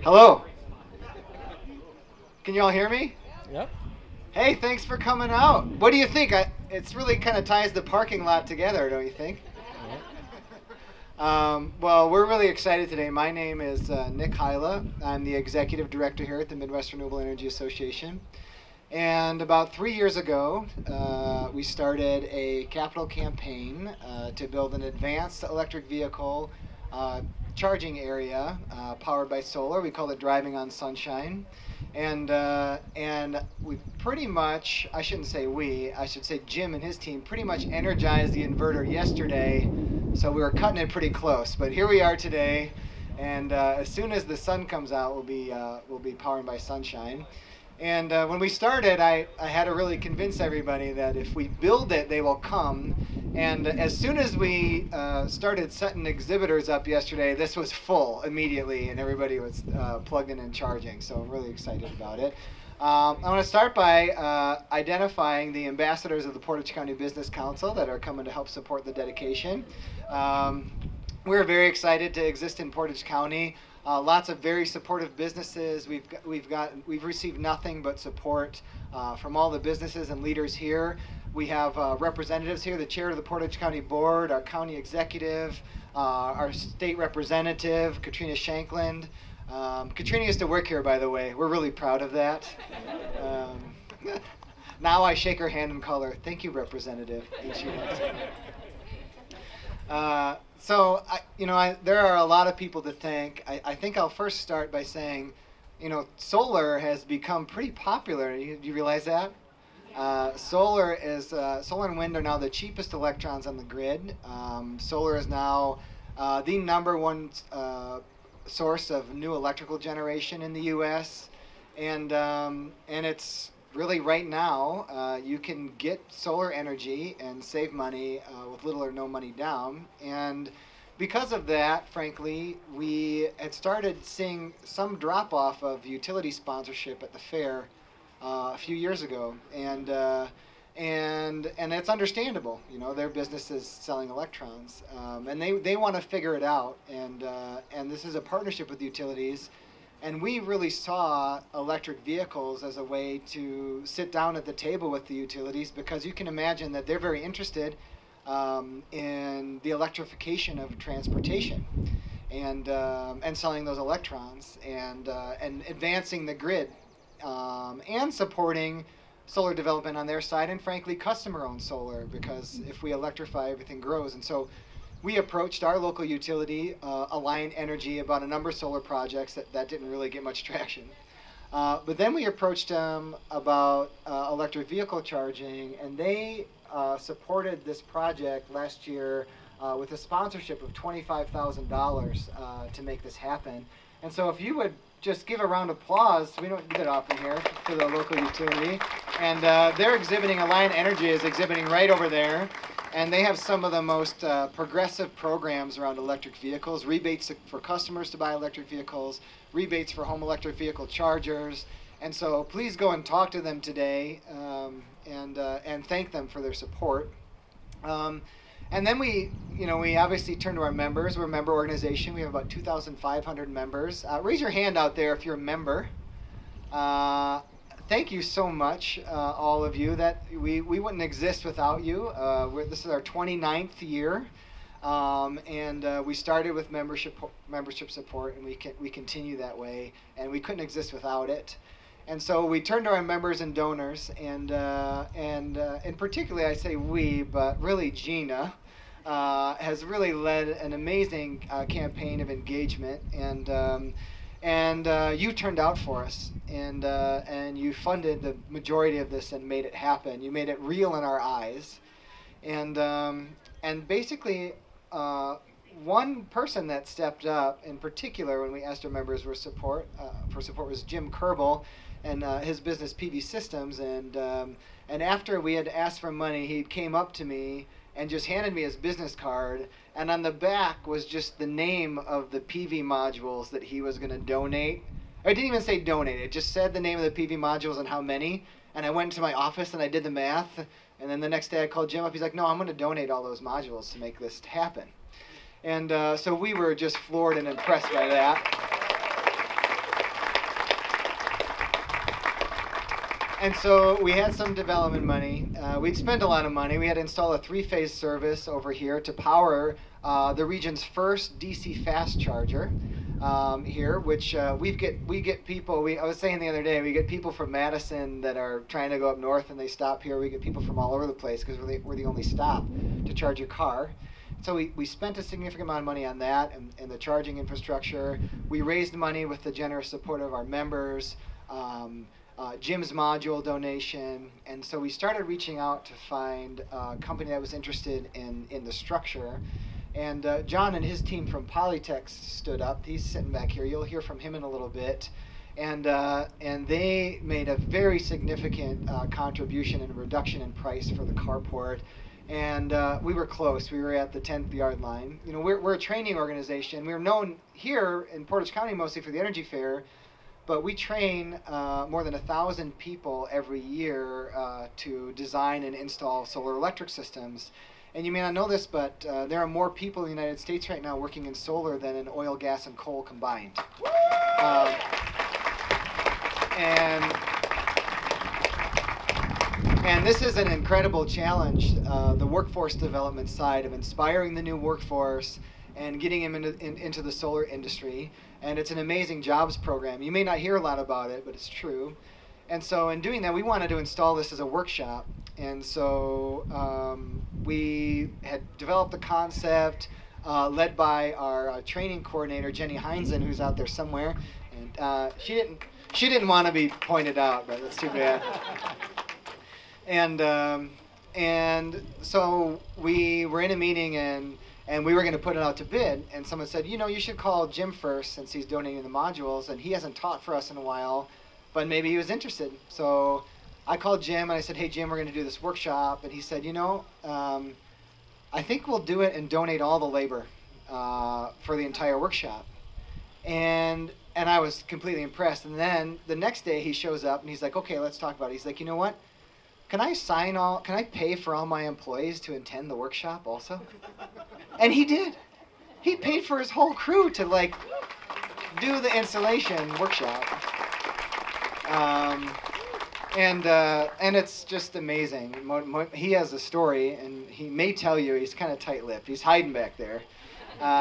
Hello. Can you all hear me? Yep. Hey, thanks for coming out. What do you think? It's really kind of ties the parking lot together, don't you think? Well, we're really excited today. My name is Nick Hyla. I'm the executive director here at the Midwest Renewable Energy Association. And about 3 years ago, we started a capital campaign to build an advanced electric vehicle charging area powered by solar. We call it Driving on Sunshine. And we pretty much, I shouldn't say we, I should say Jim and his team pretty much energized the inverter yesterday. So we were cutting it pretty close. But here we are today. And as soon as the sun comes out, we'll be powered by sunshine. And when we started, I had to really convince everybody that if we build it, they will come. And as soon as we started setting exhibitors up yesterday, this was full immediately, and everybody was plugged in and charging. So I'm really excited about it. I want to start by identifying the ambassadors of the Portage County Business Council that are coming to help support the dedication. We're very excited to exist in Portage County. Lots of very supportive businesses. We've received nothing but support from all the businesses and leaders here. We have representatives here, the chair of the Portage County Board, our county executive, our state representative, Katrina Shankland. Katrina used to work here, by the way. We're really proud of that. Now I shake her hand and call her, "Thank you, Representative." And she loves it. So, there are a lot of people to thank. I think I'll first start by saying, solar has become pretty popular. Do you realize that? Solar and wind are now the cheapest electrons on the grid. Solar is now the number one source of new electrical generation in the U.S. And it's really right now you can get solar energy and save money with little or no money down. And because of that, frankly, we had started seeing some drop off of utility sponsorship at the fair a few years ago, and it's understandable. Their business is selling electrons, and they want to figure it out. And this is a partnership with utilities, and we really saw electric vehicles as a way to sit down at the table with the utilities, because you can imagine that they're very interested in the electrification of transportation, and selling those electrons, and advancing the grid. And supporting solar development on their side, and frankly customer-owned solar, because if we electrify, everything grows. And so we approached our local utility, Alliant Energy, about a number of solar projects that didn't really get much traction. But then we approached them about electric vehicle charging, and they supported this project last year with a sponsorship of $25,000 to make this happen. And so if you would just give a round of applause, we don't do that often here, to the local utility. And they're exhibiting, Alliant Energy is exhibiting right over there. And they have some of the most progressive programs around electric vehicles, rebates for customers to buy electric vehicles, rebates for home electric vehicle chargers. And so please go and talk to them today, and thank them for their support. And then we obviously turn to our members. We're a member organization. We have about 2,500 members. Raise your hand out there if you're a member. Thank you so much, all of you. That we wouldn't exist without you. This is our 29th year, and we started with membership support, and we continue that way, and we couldn't exist without it. And so we turn to our members and donors, and particularly I say we, but really Gina has really led an amazing campaign of engagement, and you turned out for us, and you funded the majority of this and made it happen. You made it real in our eyes, and basically one person that stepped up in particular when we asked our members for support was Jim Kerbel and his business PV Systems, and after we had asked for money, he came up to me and just handed me his business card, and on the back was just the name of the PV modules that he was going to donate. It didn't even say donate, it just said the name of the PV modules and how many, and I went to my office and I did the math, and then the next day I called Jim up. He's like, "No, I'm going to donate all those modules to make this happen." And so we were just floored and impressed by that. And so we had some development money. We'd spent a lot of money. We had to install a 3-phase service over here to power the region's first DC fast charger here, which we get people. I was saying the other day, we get people from Madison that are trying to go up north and they stop here. We get people from all over the place because we're the only stop to charge your car. So we spent a significant amount of money on that and the charging infrastructure. We raised money with the generous support of our members. Jim's module donation, and so we started reaching out to find a company that was interested in the structure. And John and his team from Polytech stood up. He's sitting back here. You'll hear from him in a little bit. And they made a very significant contribution and reduction in price for the carport. And we were close. We were at the 10th yard line. You know, we're a training organization. We're known here in Portage County mostly for the Energy Fair. But we train more than 1,000 people every year to design and install solar electric systems. And you may not know this, but there are more people in the United States right now working in solar than in oil, gas, and coal combined. And this is an incredible challenge, the workforce development side of inspiring the new workforce and getting them into the solar industry. And it's an amazing jobs program. You may not hear a lot about it, but it's true. And so in doing that, we wanted to install this as a workshop. And so we had developed the concept led by our training coordinator, Jenny Heinzen, who's out there somewhere. And she didn't want to be pointed out, but that's too bad. And so we were in a meeting and we were going to put it out to bid, and someone said, you know, you should call Jim first since he's donating the modules, and he hasn't taught for us in a while, but maybe he was interested. So I called Jim, and I said, hey, Jim, we're going to do this workshop. And he said, you know, I think we'll do it and donate all the labor for the entire workshop. And I was completely impressed. And then the next day he shows up, and he's like, okay, let's talk about it. He's like, you know what? Can I pay for all my employees to attend the workshop also? And he did. He paid for his whole crew to like do the installation workshop. And it's just amazing. He has a story, and he may tell you. He's kind of tight-lipped. He's hiding back there.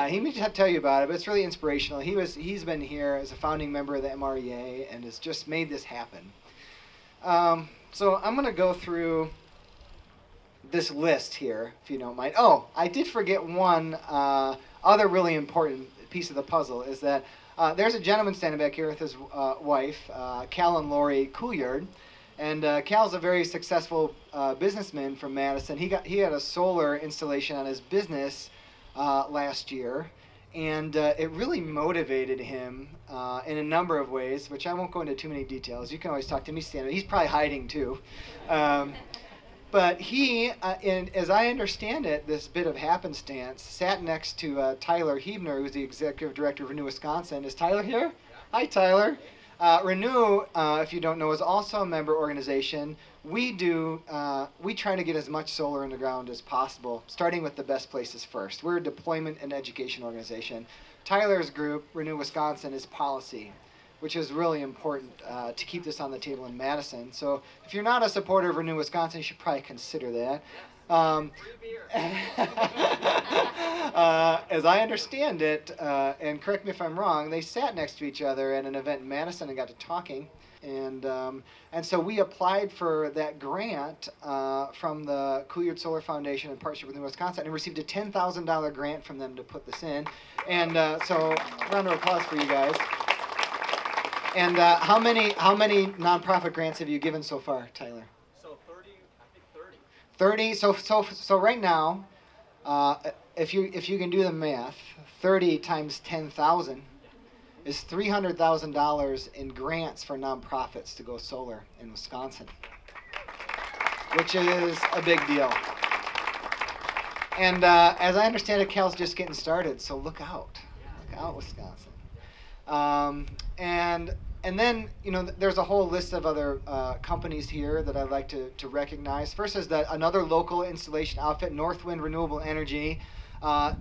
He may tell you about it, but it's really inspirational. He's been here as a founding member of the MREA and has just made this happen. So I'm going to go through this list here, if you don't mind. Oh, I did forget one other really important piece of the puzzle is that there's a gentleman standing back here with his wife, Cal and Lori Couillard. And Cal's a very successful businessman from Madison. He had a solar installation on his business last year. And it really motivated him in a number of ways, which I won't go into too many details. You can always talk to me, Stan. He's probably hiding too. But he, as I understand it, this bit of happenstance, sat next to Tyler Hebner, who's the executive director of Renew Wisconsin. Is Tyler here? Yeah. Hi, Tyler. Renew, if you don't know, is also a member organization. We try to get as much solar in the ground as possible, starting with the best places first. We're a deployment and education organization. Tyler's group, Renew Wisconsin, is policy, which is really important to keep this on the table in Madison. So if you're not a supporter of Renew Wisconsin, you should probably consider that. As I understand it, and correct me if I'm wrong, they sat next to each other at an event in Madison and got to talking. And so we applied for that grant from the Couillard Solar Foundation in partnership with Renew Wisconsin and received a $10,000 grant from them to put this in. And so round of applause for you guys. And how many nonprofit grants have you given so far, Tyler? So 30, I think 30. So right now, if you can do the math, 30 times 10,000 is $300,000 in grants for nonprofits to go solar in Wisconsin, which is a big deal. And as I understand it, Cal's just getting started, so look out. Look out, Wisconsin. And then, you know, there's a whole list of other companies here that I'd like to recognize. First is another local installation outfit, Northwind Renewable Energy.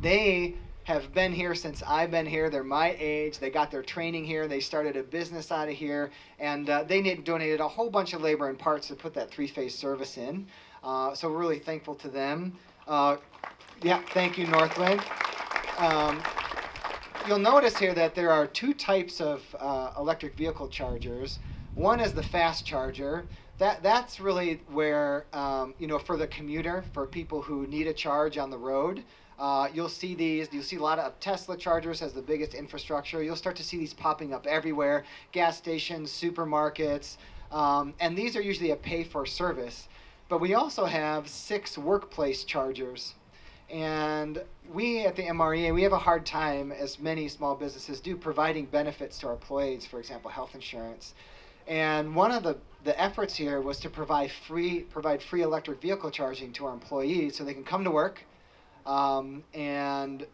They have been here since I've been here. They're my age. They got their training here. They started a business out of here, and they donated a whole bunch of labor and parts to put that three-phase service in. So we're really thankful to them. Yeah, thank you, Northwind. You'll notice here that there are two types of electric vehicle chargers. One is the fast charger. That's really where, for the commuter, for people who need a charge on the road. You'll see these. You'll see a lot of Tesla chargers has the biggest infrastructure. You'll start to see these popping up everywhere, gas stations, supermarkets, and these are usually a pay-for-service. But we also have 6 workplace chargers. And we at the MREA, we have a hard time, as many small businesses do, providing benefits to our employees, for example, health insurance. And one of the efforts here was to provide free electric vehicle charging to our employees so they can come to work and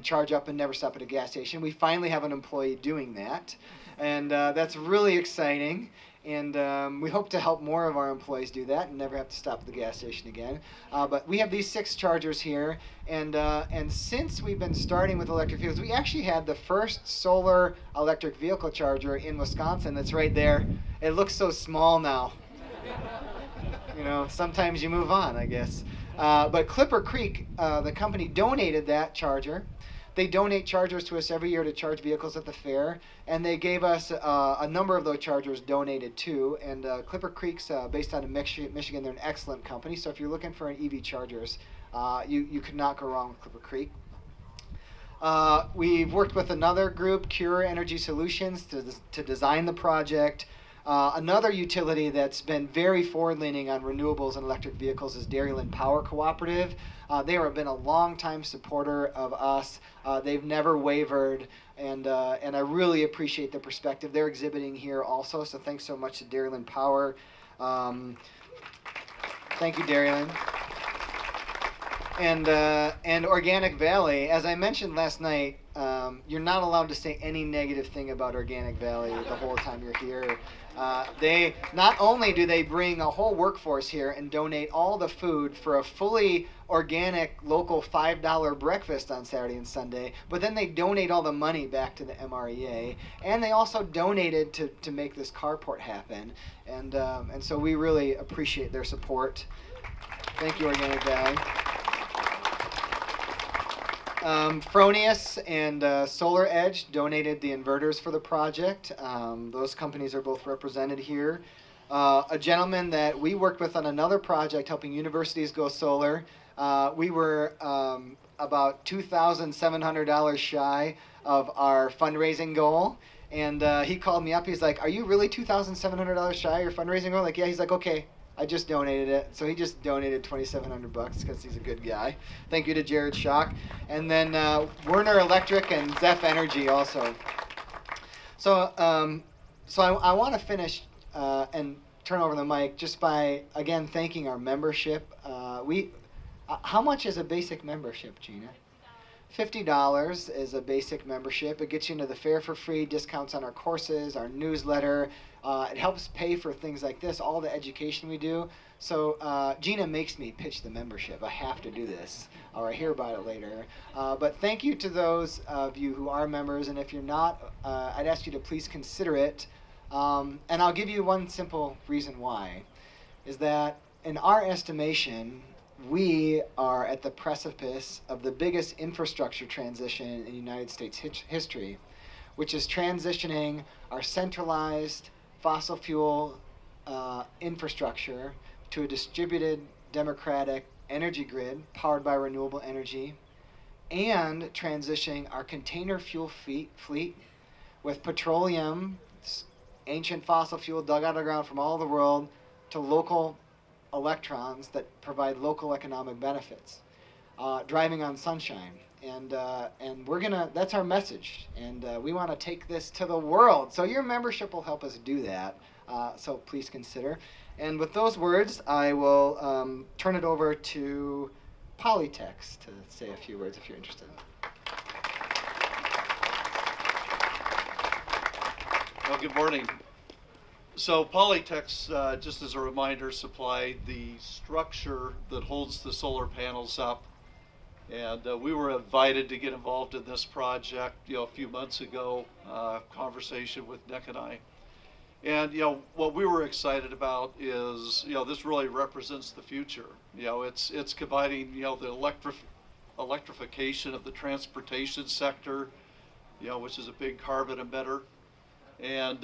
charge up and never stop at a gas station. We finally have an employee doing that, and that's really exciting. And we hope to help more of our employees do that and never have to stop at the gas station again. But we have these 6 chargers here, and since we've been starting with electric vehicles, we actually had the first solar electric vehicle charger in Wisconsin. That's right there. It looks so small now. Sometimes you move on, I guess. But Clipper Creek, the company, donated that charger. They donate chargers to us every year to charge vehicles at the fair, and they gave us a number of those chargers donated too. And Clipper Creek's based out of Michigan. They're an excellent company, so if you're looking for an EV chargers, you could not go wrong with Clipper Creek. We've worked with another group, Cure Energy Solutions, to design the project. Another utility that's been very forward-leaning on renewables and electric vehicles is Dairyland Power Cooperative. They have been a long-time supporter of us. They've never wavered, and I really appreciate the perspective they're exhibiting here also. So thanks so much to Dairyland Power. Thank you, Dairyland. And Organic Valley, as I mentioned last night, you're not allowed to say any negative thing about Organic Valley the whole time you're here. They not only do they bring a whole workforce here and donate all the food for a fully organic local $5 breakfast on Saturday and Sunday, but then they donate all the money back to the MREA, and they also donated to make this carport happen, and so we really appreciate their support. Thank you, Organic Valley. Fronius and Solar Edge donated the inverters for the project. Those companies are both represented here. A gentleman that we worked with on another project helping universities go solar, we were about $2,700 shy of our fundraising goal. And he called me up. He's like, "Are you really $2,700 shy of your fundraising goal?" Like, yeah. He's like, "Okay, I just donated it." So he just donated $2,700 because he's a good guy. Thank you to Jared Schock. And then Werner Electric and Zeph Energy also. So I want to finish and turn over the mic just by, again, thanking our membership. How much is a basic membership, Gina? $50 is a basic membership. It gets you into the fair for free, discounts on our courses, our newsletter. It helps pay for things like this, all the education we do. So Gina makes me pitch the membership. I have to do this, or I hear about it later. But thank you to those of you who are members, and if you're not, I'd ask you to please consider it. And I'll give you one simple reason why, is that in our estimation, we are at the precipice of the biggest infrastructure transition in United States history, which is transitioning our centralized fossil fuel infrastructure to a distributed democratic energy grid powered by renewable energy, and transitioning our container fuel fleet with petroleum, ancient fossil fuel dug out of the ground from all over the world, to local electrons that provide local economic benefits, driving on sunshine. And that's our message, and we want to take this to the world. So your membership will help us do that, so please consider. And with those words, I will turn it over to Polytex to say a few words if you're interested. Well, good morning. So Polytex, just as a reminder, supplied the structure that holds the solar panels up And we were invited to get involved in this project, a few months ago, conversation with Nick and I. And, what we were excited about is, this really represents the future. It's combining, the electrification of the transportation sector, which is a big carbon emitter, and,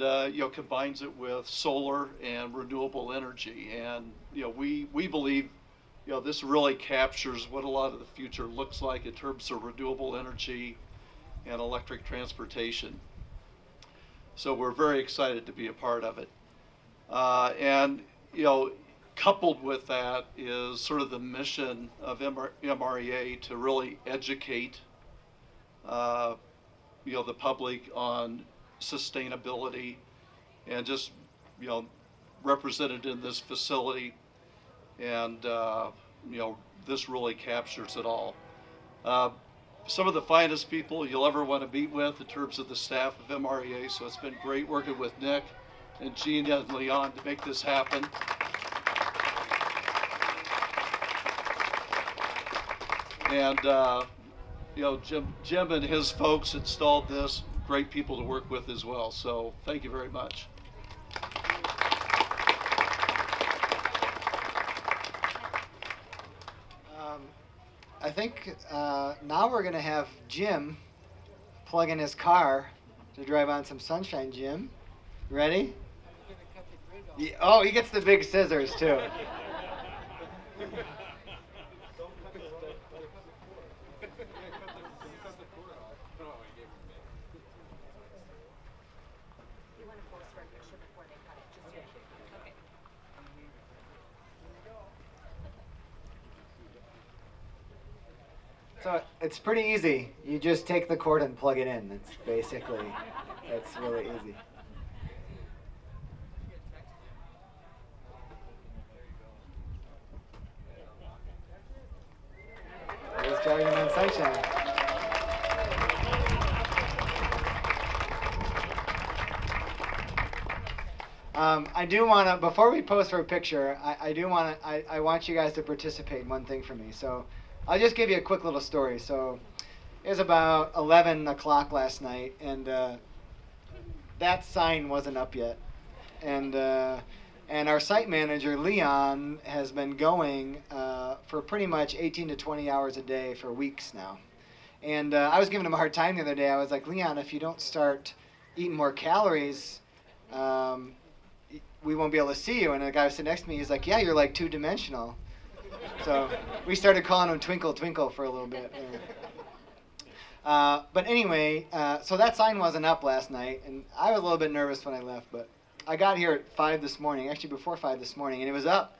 combines it with solar and renewable energy. And, we believe, this really captures what a lot of the future looks like in terms of renewable energy and electric transportation. So we're very excited to be a part of it. And, coupled with that is sort of the mission of MREA to really educate, the public on sustainability, and just, represented in this facility. And, this really captures it all. Some of the finest people you'll ever want to meet with in terms of the staff of MREA, so it's been great working with Nick and Gina and Leon to make this happen. And, Jim and his folks installed this, great people to work with as well, so thank you very much. I think now we're going to have Jim plug in his car to drive on some sunshine. Jim, ready? Yeah, oh, he gets the big scissors too. So it's pretty easy. You just take the cord and plug it in. That's basically, that's really easy. He's driving on sunshine. I do want to, before we pose for a picture, I want you guys to participate in one thing for me. So I'll just give you a quick little story. So it was about 11 o'clock last night, and that sign wasn't up yet. And our site manager, Leon, has been going for pretty much 18 to 20 hours a day for weeks now. And I was giving him a hard time the other day. I was like, Leon, if you don't start eating more calories, we won't be able to see you. And the guy was sitting next to me, he's like, yeah, you're like two-dimensional. So we started calling him Twinkle Twinkle for a little bit. But anyway, so that sign wasn't up last night, and I was a little bit nervous when I left, but I got here at 5 this morning, actually before 5 this morning, and it was up.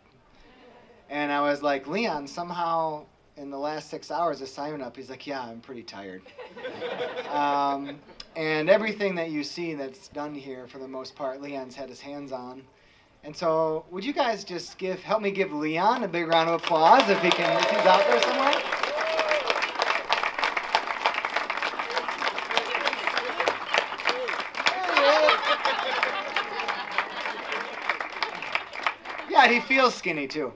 And I was like, Leon, somehow in the last 6 hours the sign went up. He's like, yeah, I'm pretty tired. And everything that you see that's done here, for the most part, Leon's had his hands on. And so, would you guys just help me give Leon a big round of applause if he's out there somewhere? Yeah, he feels skinny too.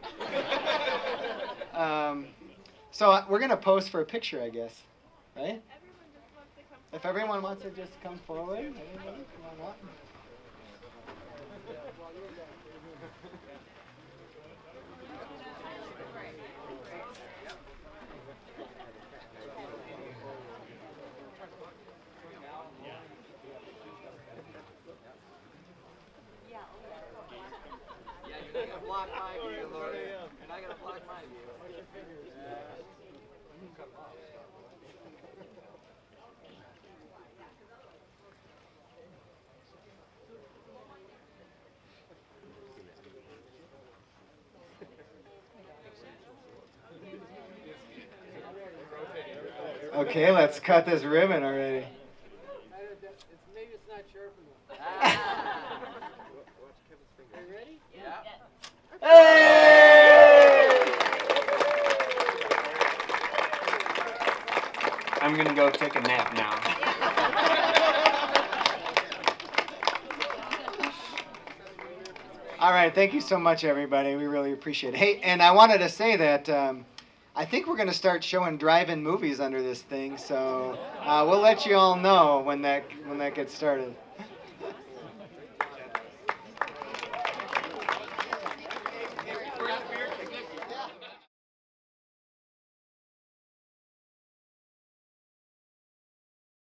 So we're gonna pose for a picture, I guess, right? If everyone wants to just come forward, everybody, come on up. You're not gonna block my view, Lord. You're not gonna block my view. Okay, let's cut this ribbon already. Maybe it's not sharp enough. Are you ready? Yeah. Hey! I'm gonna go take a nap now. All right, thank you so much, everybody. We really appreciate it. Hey, and I wanted to say that I think we're going to start showing drive-in movies under this thing, so we'll let you all know when that gets started.